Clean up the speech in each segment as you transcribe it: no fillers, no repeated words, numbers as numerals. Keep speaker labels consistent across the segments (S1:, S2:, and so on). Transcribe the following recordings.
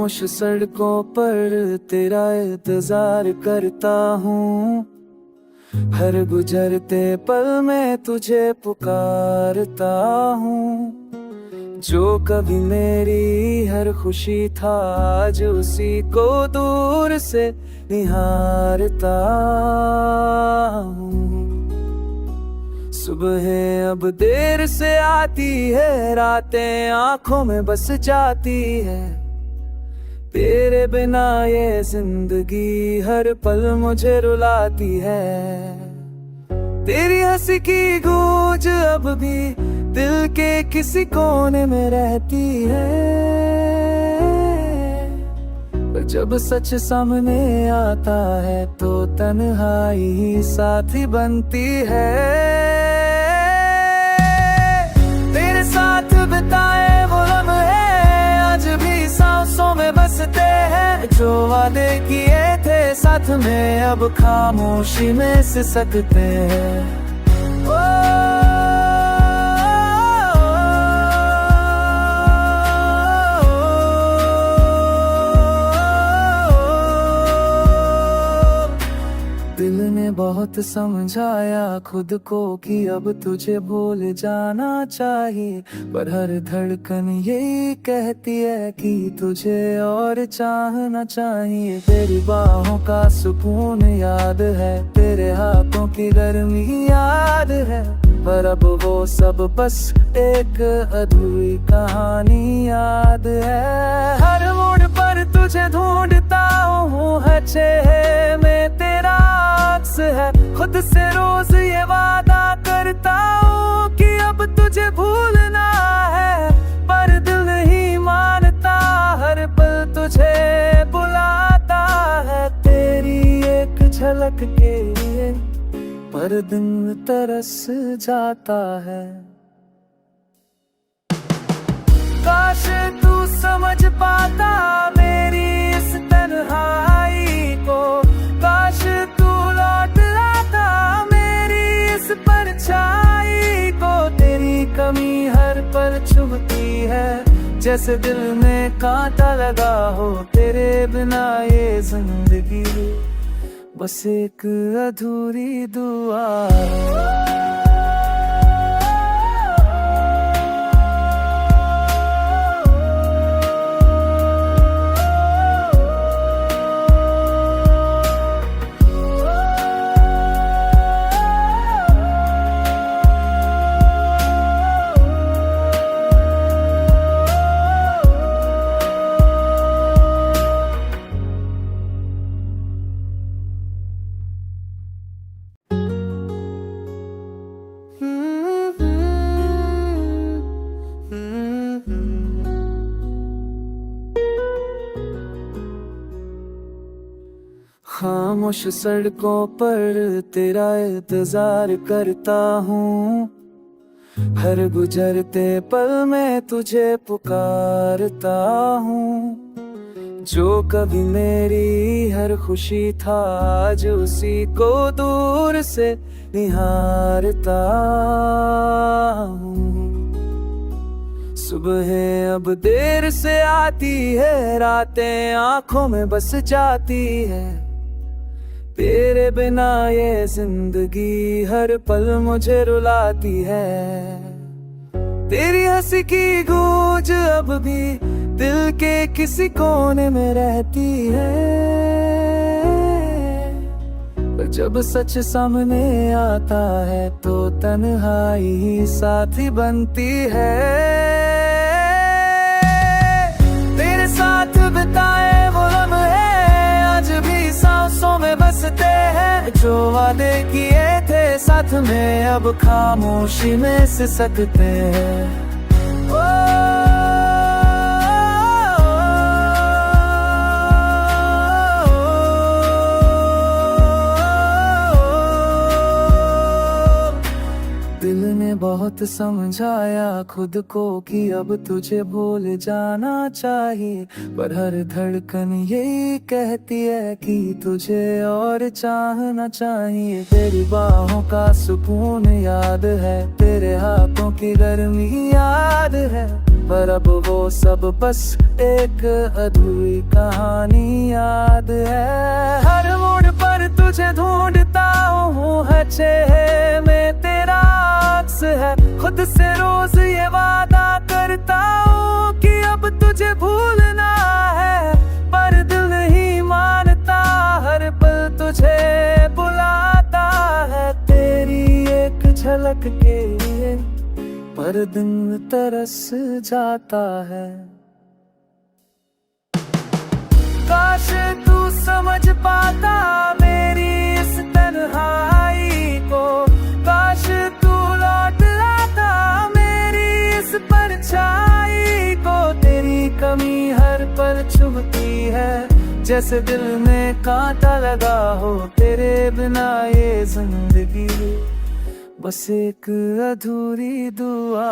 S1: खामोश सड़कों पर तेरा इंतजार करता हूँ। हर गुजरते पल में तुझे पुकारता हूँ। जो कभी मेरी हर खुशी था आज उसी को दूर से निहारता हूँ। सुबह अब देर से आती है, रातें आंखों में बस जाती है। तेरे बिना ये जिंदगी हर पल मुझे रुलाती है। तेरी हंसी की गूंज अब भी दिल के किसी कोने में रहती है। पर जब सच सामने आता है तो तन्हाई ही साथी बनती है। तेरे साथ बिताए वो लम्हे आज भी सांसों में बसते हैं। जो वादे किए थे साथ में अब खामोशी में सिसकते हैं। दिल ने बहुत समझाया खुद को कि अब तुझे भूल जाना चाहिए, पर हर धड़कन यही कहती है कि तुझे और चाहना चाहिए। तेरी बाहों का सुकून याद है, तेरे हाथों की गर्मी याद है, पर अब वो सब बस एक अधूरी कहानी याद है। हर मोड़ पर तुझे ढूंढता हूँ, हर चेहरे में तेरा अक्स है। खुद से रोज ये वादा करता हूँ कि अब तुझे भूलना है, पर दिल नहीं मानता। हर पल तुझे बुलाता है तेरी एक झलक के लिए, पर दिन तरस जाता है। काश तू समझ पाता मेरी इस तन्हाई को, काश तू लौट लाता मेरी इस परछाई को। तेरी कमी हर पल चुभती है, जैसे दिल में कांटा लगा हो। तेरे बिना ये जिंदगी बस एक अधूरी दुआ है। खामोश सड़कों पर तेरा इंतजार करता हूँ। हर गुजरते पल में तुझे पुकारता हूँ। जो कभी मेरी हर खुशी था आज उसी को दूर से निहारता हूँ। सुबह अब देर से आती है, रातें आंखों में बस जाती है। तेरे बिना ये जिंदगी हर पल मुझे रुलाती है। तेरी हंसी की गूंज अब भी दिल के किसी कोने में रहती है। पर जब सच सामने आता है तो तन्हाई ही साथी बनती है। तेरे साथ बिताए वो लम्हे आज भी सांसों में बसते हैं। जो वादे किए थे साथ में अब खामोशी में सिसकते हैं। दिल ने बहुत समझाया खुद को कि अब तुझे भूल जाना चाहिए, पर हर धड़कन यही कहती है कि तुझे और चाहना चाहिए। तेरी बाहों का सुकून याद है, तेरे हाथों की गर्मी याद है, पर अब वो सब बस एक अधूरी कहानी याद है। हर मोड़ पर तुझे ढूंढता हूँ, हर चेहरे में तेरा अक्स है। खुद से रोज ये वादा करता हूँ कि अब तुझे भूलना है, पर दिल नहीं मानता, हर पल तुझे बुलाता है। तेरी एक झलक के लिए पर दिन तरस जाता है। काश तू समझ पाता मेरी इस तन्हाई को, काश तू लौट लाता मेरी इस परछाई को। तेरी कमी हर पल चुभती है, जैसे दिल में कांटा लगा हो। तेरे बिना ये जिंदगी बस एक अधूरी दुआ।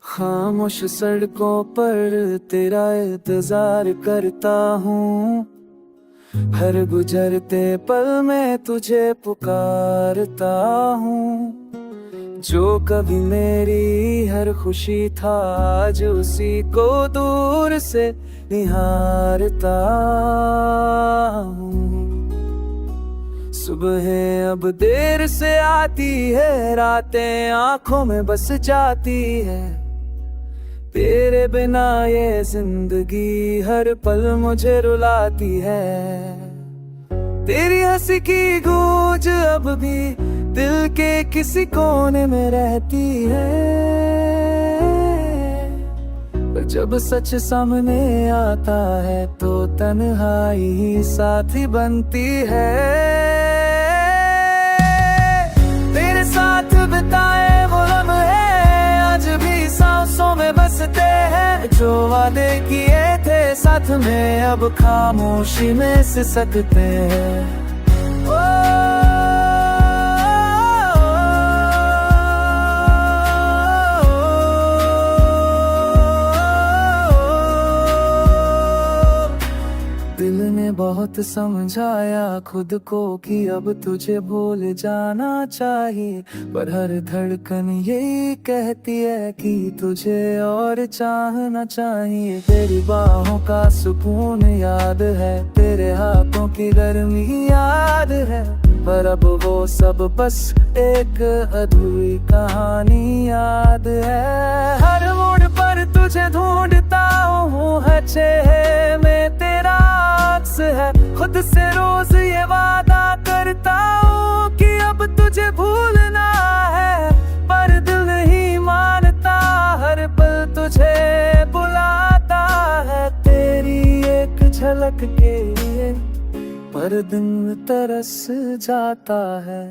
S1: खामोश सड़कों पर तेरा इंतजार करता हूँ, हर गुजरते पल में तुझे पुकारता हूँ। जो कभी मेरी हर खुशी था, आज उसी को दूर से निहारता हूँ। सुबह अब देर से आती है, रातें आंखों में बस जाती है। तेरे बिना ये जिंदगी हर पल मुझे रुलाती है। तेरी हंसी की गूंज अब भी दिल के किसी कोने में रहती है, पर जब सच सामने आता है तो तन्हाई ही साथी बनती है। तेरे साथ बिताए वो लम्हे आज भी सांसों में बसते हैं। जो वादे किए थे साथ में अब खामोशी में सिसकते हैं। दिल ने बहुत समझाया खुद को कि अब तुझे भूल जाना चाहिए, पर हर धड़कन यही कहती है कि तुझे और चाहना चाहिए। तेरी बाहों का सुकून याद है, तेरे हाथों की गर्मी याद है, पर अब वो सब बस एक अधूरी कहानी याद है। हर मोड़ पर तुझे ढूंढता हूँ, हर चेहरे में तेरा अक्स है। खुद से रोज ये वादा करता हूँ कि अब तुझे भूलना है, पर दिल नहीं मानता, हर पल तुझे बुलाता है। तेरी एक झलक के लिए पर दिन तरस जाता है।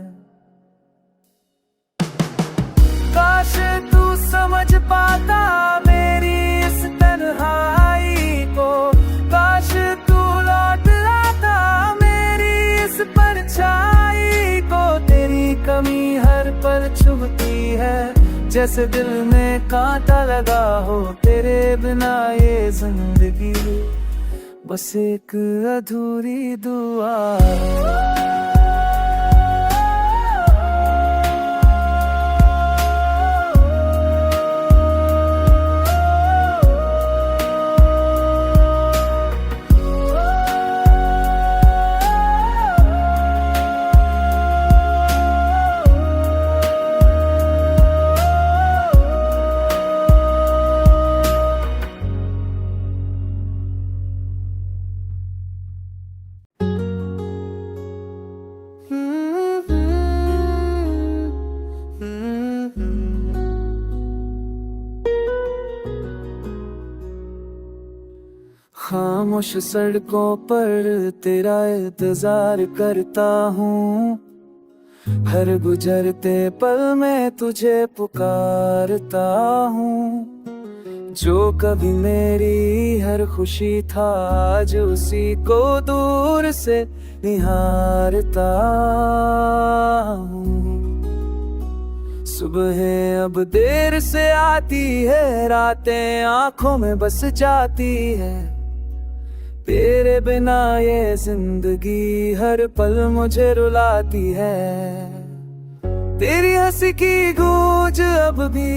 S1: काश तू समझ पाता मेरी इस तन्हाई को, काश तू लौट लाता मेरी इस परछाई को। तेरी कमी हर पल चुभती है, जैसे दिल में कांटा लगा हो। तेरे बिना ये जिंदगी बस एक अधूरी दुआ। खामोश सड़कों पर तेरा इंतजार करता हूँ, हर गुजरते पल में तुझे पुकारता हूँ। जो कभी मेरी हर खुशी था, आज उसी को दूर से निहारता हूँ। सुबह अब देर से आती है, रातें आंखों में बस जाती है। तेरे बिना ये जिंदगी हर पल मुझे रुलाती है। तेरी हंसी की गूंज अब भी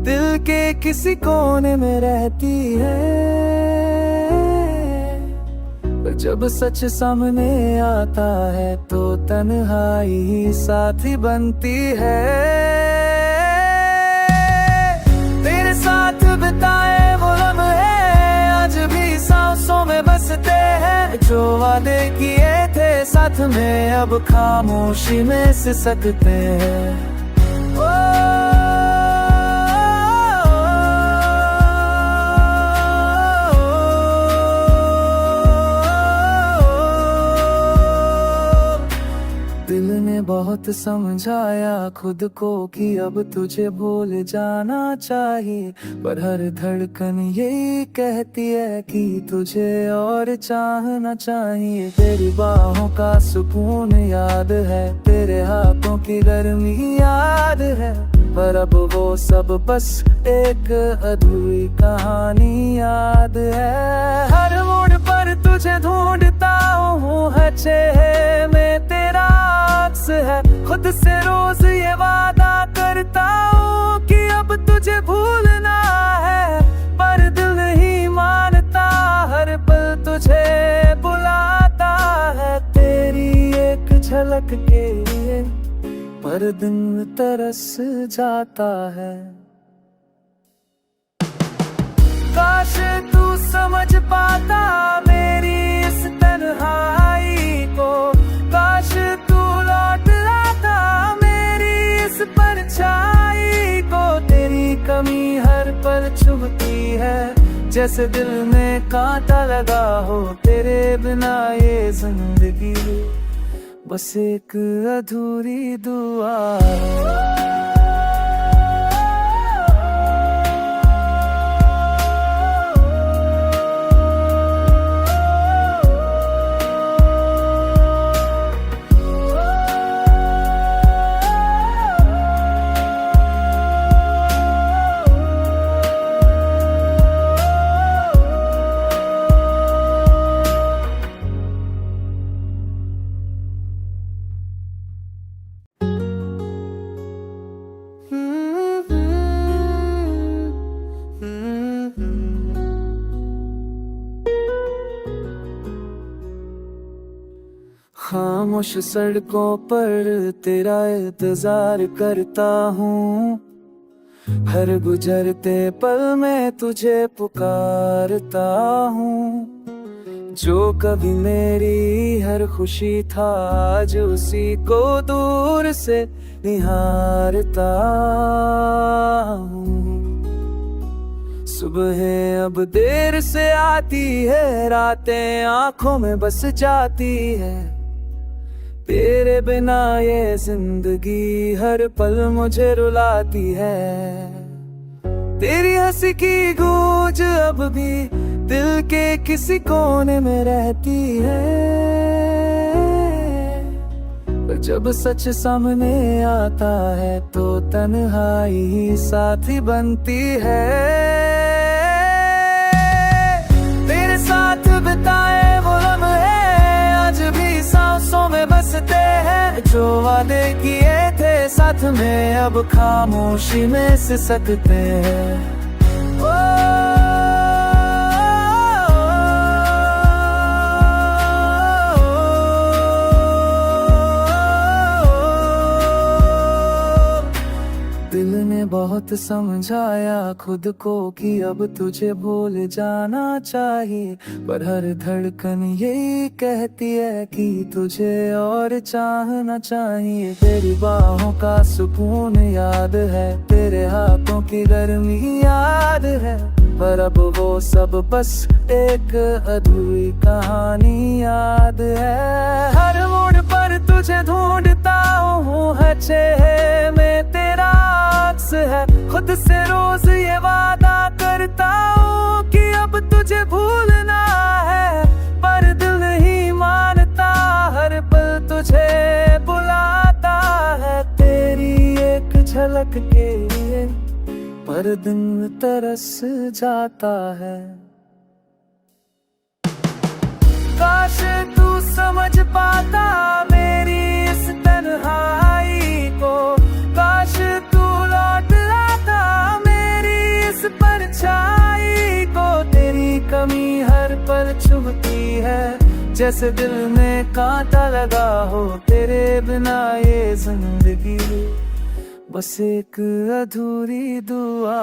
S1: दिल के किसी कोने में रहती है। पर जब सच सामने आता है तो तन्हाई ही साथी बनती है। तेरे साथ बिताए वो लम्हे आज भी सांसों में बसते हैं। जो वादे किए थे साथ में अब खामोशी में सिसकते हैं। दिल ने बहुत समझाया खुद को कि अब तुझे भूल जाना चाहिए, पर हर धड़कन यही कहती है कि तुझे और चाहना चाहिए। तेरी बाहों का सुकून याद है, तेरे हाथों की गर्मी याद है, पर अब वो सब बस एक अधूरी कहानी याद है। हर मोड़ पर तुझे ढूंढता हूँ, हर चेहरे में तेरा अक्स है। खुद से रोज ये वादा करता हूँ कि अब तुझे भूलना है, पर दिल नहीं मानता, हर पल तुझे बुलाता है। तेरी एक झलक के लिए पर दिन तरस जाता है। काश तू समझ पाता मेरी इस तन्हाई को, काश तू लौट लाता मेरी इस परछाई को। तेरी कमी हर पल चुभती है, जैसे दिल में कांटा लगा हो। तेरे बिना ये जिंदगी बस एक अधूरी दुआ है। खामोश सड़कों पर तेरा इंतजार करता हूँ, हर गुजरते पल में तुझे पुकारता हूँ। जो कभी मेरी हर खुशी था, आज उसी को दूर से निहारता हूँ। सुबह अब देर से आती है, रातें आंखों में बस जाती है। तेरे बिना ये जिंदगी हर पल मुझे रुलाती है। तेरी हंसी की गूंज अब भी दिल के किसी कोने में रहती है। पर जब सच सामने आता है तो तन्हाई ही साथी बनती है। तेरे साथ बिताए वो लम्हे आज भी सांसों में बसते हैं। जो वादे किए थे साथ में अब खामोशी में सिसकते हैं। दिल ने बहुत समझाया खुद को कि अब तुझे भूल जाना चाहिए, पर हर धड़कन यही कहती है कि तुझे और चाहना चाहिए। तेरी बाहों का सुकून याद है, तेरे हाथों की गर्मी याद है, पर अब वो सब बस एक अधूरी कहानी याद है। हर मोड़ पर तुझे ढूंढता हूँ, हर चेहरे में तेरा अक्स है। खुद से रोज ये वादा करता हूँ कि अब तुझे भूलना है, पर दिल नहीं मानता, हर पल तुझे बुलाता है। तेरी एक झलक के लिए पर दिन तरस जाता है। काश तू समझ पाता मेरी इस तन्हाई को, काश तू लौट लाता मेरी इस परछाई को। तेरी कमी हर पल चुभती है, जैसे दिल में कांटा लगा हो। तेरे बिना ये जिंदगी बस एक अधूरी दुआ।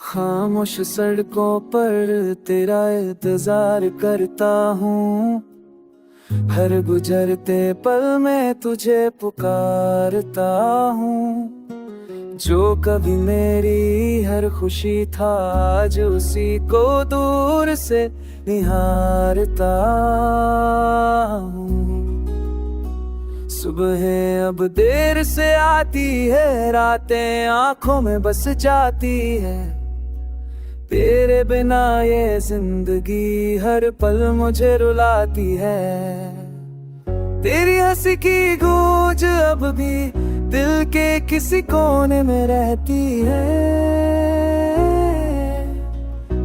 S1: खामोश सड़कों पर तेरा इंतजार करता हूँ, हर गुजरते पल में तुझे पुकारता हूँ। जो कभी मेरी हर खुशी था, आज उसी को दूर से निहारता हूँ। सुबह अब देर से आती है, रातें आंखों में बस जाती है। तेरे बिना ये जिंदगी हर पल मुझे रुलाती है। तेरी हंसी की गूंज अब भी दिल के किसी कोने में रहती है,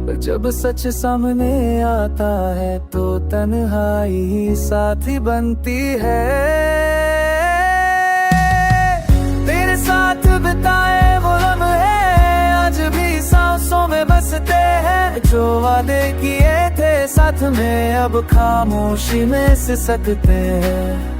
S1: पर जब सच सामने आता है तो तन्हाई ही साथी बनती है। तेरे साथ बिताए वो लम्हे आज भी सांसों में बसते हैं। जो वादे किए थे साथ में अब खामोशी में सिसकते हैं।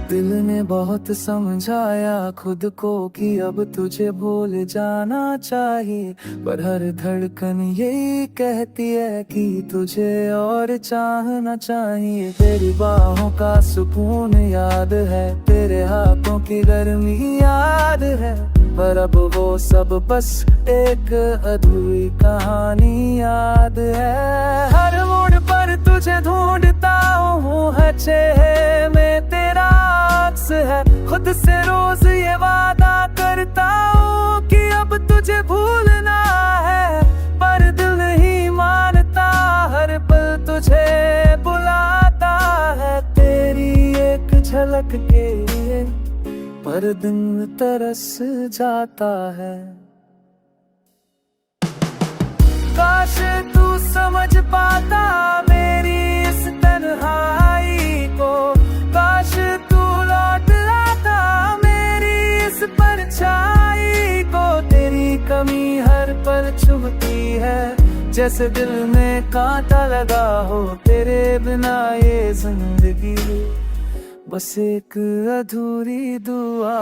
S1: दिल ने बहुत समझाया खुद को कि अब तुझे भूल जाना चाहिए, पर हर धड़कन यही कहती है कि तुझे और चाहना चाहिए। तेरी बाहों का सुकून याद है, तेरे हाथों की गर्मी याद है, पर अब वो सब बस एक अधूरी कहानी याद है। हर मोड़ पर तुझे ढूंढता हूँ, हर चेहरे में तेरा अक्स है। खुद से रोज ये वादा करता हूँ कि अब तुझे भूलना है, पर दिल नहीं मानता, हर पल तुझे बुलाता है। तेरी एक झलक के लिए पर दिन तरस जाता है। काश तू समझ पाता मेरी इस तन्हाई को, काश तू लौट लाता मेरी इस परछाई को। तेरी कमी हर पल चुभती है, जैसे दिल में कांटा लगा हो। तेरे बिना ये जिंदगी बस एक अधूरी दुआ।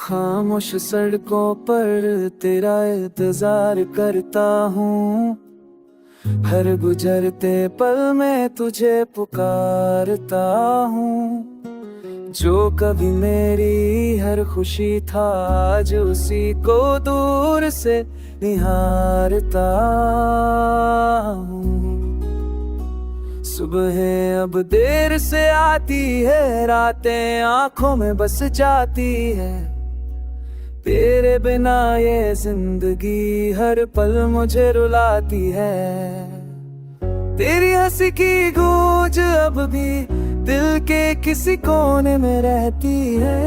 S1: खामोश सड़कों पर तेरा इंतजार करता हूँ, हर गुजरते पल में तुझे पुकारता हूँ। जो कभी मेरी हर खुशी था, आज उसी को दूर से निहारता हूँ। सुबह अब देर से आती है, रातें आंखों में बस जाती है। तेरे बिना ये जिंदगी हर पल मुझे रुलाती है। तेरी हंसी की गूंज अब भी दिल के किसी कोने में रहती है।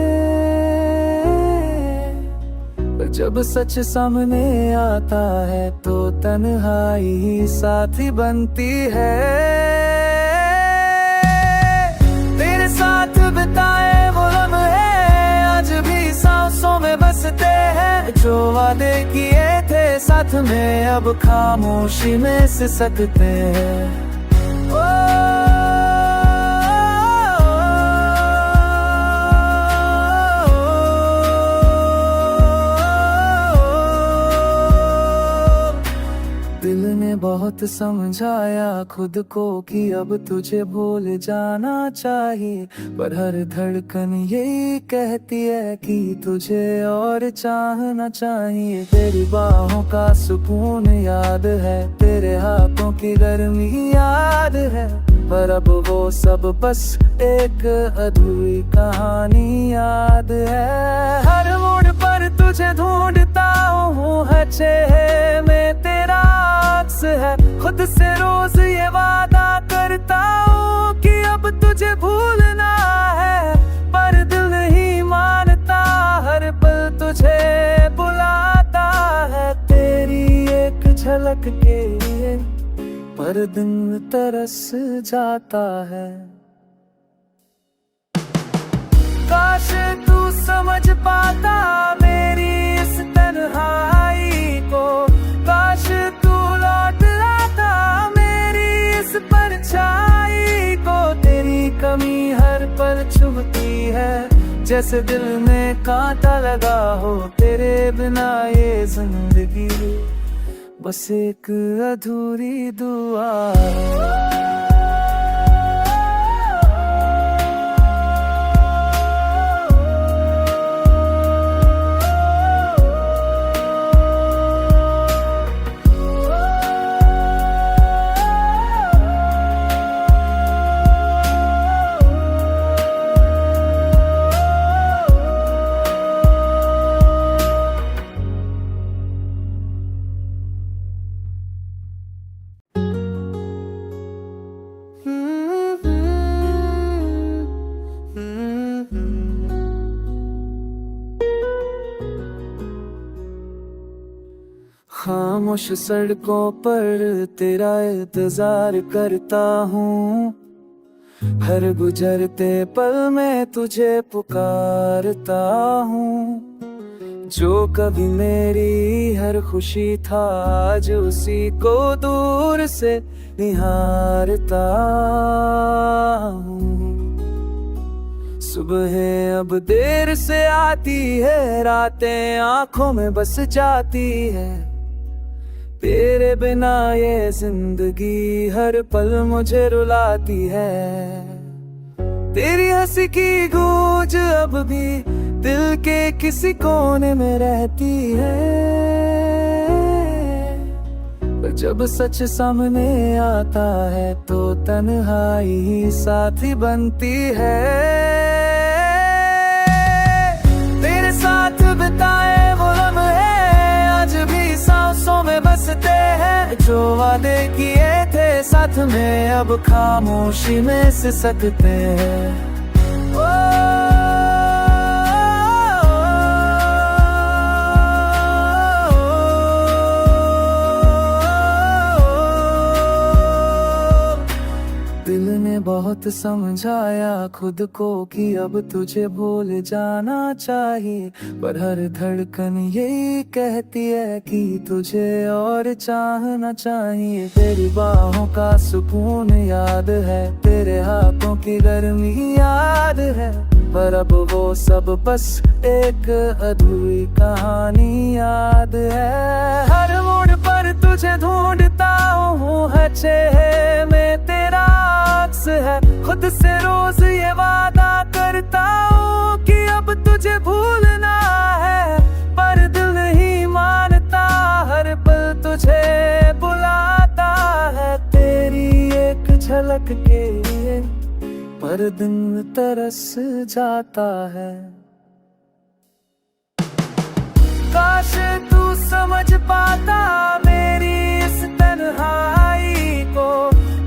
S1: पर जब सच सामने आता है तो तन्हाई ही साथी बनती है। तेरे साथ बिताए वो लम्हे आज भी सांसों में बसते हैं। जो वादे किए थे साथ में अब खामोशी में सिसकते हैं। दिल ने बहुत समझाया खुद को कि अब तुझे भूल जाना चाहिए, पर हर धड़कन यही कहती है कि तुझे और चाहना चाहिए। तेरी बाहों का सुकून याद है, तेरे हाथों की गर्मी याद है, पर अब वो सब बस एक अधूरी कहानी याद है। हर मोड़ पर तुझे ढूंढता हूँ, हर चेहरे में तेरा अक्स है। खुद से रोज ये वादा करता हूँ कि अब तुझे भूलना है, पर दिल नहीं मानता, हर पल तुझे बुलाता है। तेरी एक झलक के लिए पर दिन तरस जाता है। काश तू समझ पाता मेरी इस तन्हाई को, काश तू लौट लाता मेरी इस परछाई को। तेरी कमी हर पल चुभती है, जैसे दिल में कांटा लगा हो। तेरे बिना ये जिंदगी बस एक अधूरी दुआ है। खामोश सड़कों पर तेरा इंतजार करता हूँ, हर गुजरते पल में तुझे पुकारता हूँ। जो कभी मेरी हर खुशी था, आज उसी को दूर से निहारता हूँ। सुबह अब देर से आती है, रातें आंखों में बस जाती है। तेरे बिना ये जिंदगी हर पल मुझे रुलाती है। तेरी हंसी की गूंज अब भी दिल के किसी कोने में रहती है। पर जब सच सामने आता है तो तन्हाई ही साथी बनती है। तेरे साथ बिताए वो लम्हे आज भी सांसों में बसते हैं। जो वादे किए थे साथ में अब खामोशी में सिसकते हैं। दिल ने बहुत समझाया खुद को कि अब तुझे भूल जाना चाहिए, पर हर धड़कन यही कहती है कि तुझे और चाहना चाहिए। तेरी बाहों का सुकून याद है, तेरे हाथों की गर्मी याद है, पर अब वो सब बस एक अधूरी कहानी याद है। हर मोड़ पर तुझे ढूंढता हूँ, हर चेहरे में तेरा अक्स है। खुद से रोज ये वादा करता हूँ कि अब तुझे भूलना है, पर दिल नहीं मानता, हर पल तुझे बुलाता है। तेरी एक झलक के लिए पर दिन तरस जाता है। काश तू समझ पाता मेरी इस तन्हाई को,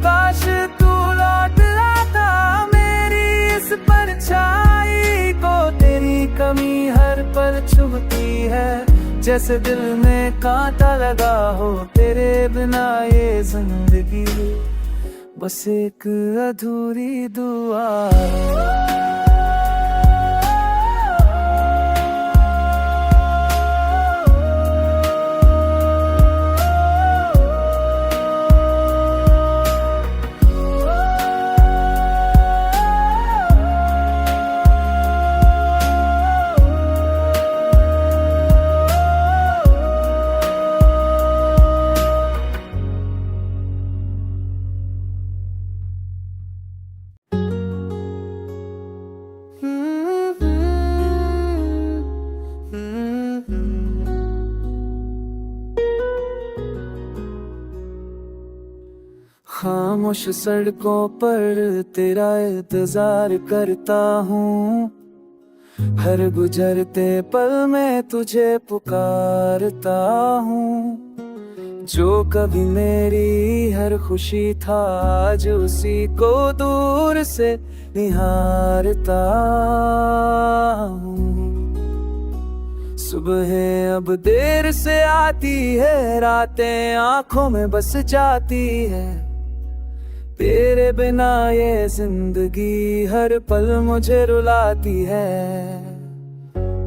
S1: काश तू लौट लाता मेरी इस परछाई को। तेरी कमी हर पल चुभती है, जैसे दिल में कांटा लगा हो। तेरे बिना ये जिंदगी बस एक अधूरी दुआ है। खामोश सड़कों पर तेरा इंतजार करता हूँ, हर गुजरते पल में तुझे पुकारता हूँ। जो कभी मेरी हर खुशी था, आज उसी को दूर से निहारता हूँ। सुबह अब देर से आती है, रातें आंखों में बस जाती है। तेरे बिना ये जिंदगी हर पल मुझे रुलाती है।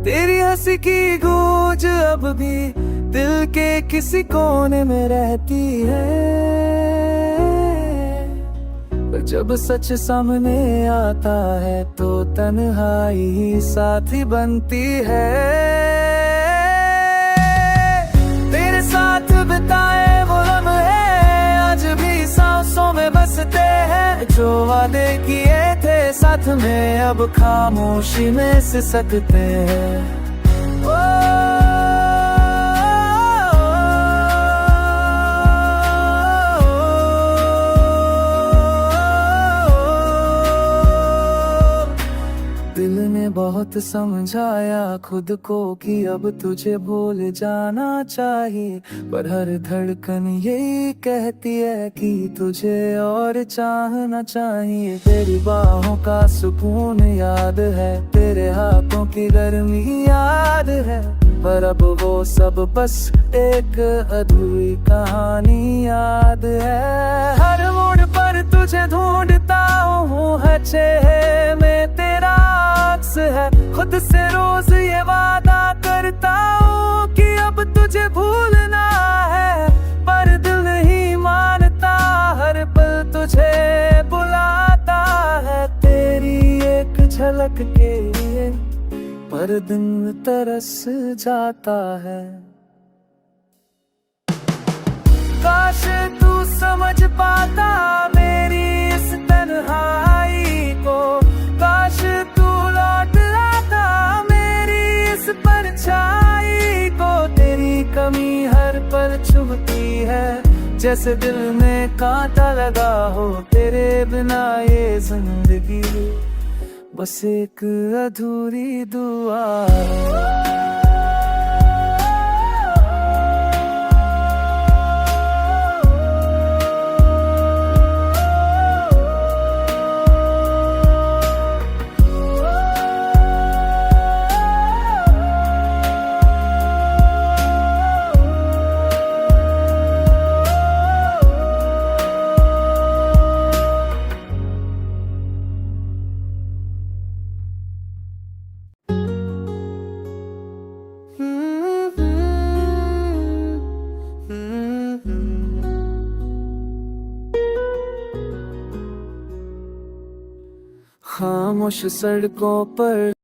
S1: तेरी हंसी की गूंज अब भी दिल के किसी कोने में रहती है, पर जब सच सामने आता है तो तन्हाई ही साथी बनती है। तेरे साथ बिताए वो लम्हे आज भी सांसों में बसते हैं। जो वादे किए थे साथ में अब खामोशी में सिसकते हैं। दिल ने बहुत समझाया खुद को कि अब तुझे भूल जाना चाहिए, पर हर धड़कन यही कहती है कि तुझे और चाहना चाहिए। तेरी बाहों का सुकून याद है, तेरे हाथों की गर्मी याद है, पर अब वो सब बस एक अधूरी कहानी याद है। हर मोड़ पर तुझे ढूंढता हूँ, हर चेहरे में तेरा अक्स है। खुद से रोज ये वादा करता हूँ कि अब तुझे भूलना है, पर दिल नहीं मानता, हर पल तुझे बुलाता है। तेरी एक झलक के लिए पर दिन तरस जाता है। काश तू समझ पाता मेरी इस तन्हाई को, काश तू लौट लाता मेरी इस परछाई को। तेरी कमी हर पल चुभती है, जैसे दिल में कांटा लगा हो। तेरे बिना ये जिंदगी बस एक अधूरी दुआ है। खामोश सड़कों पर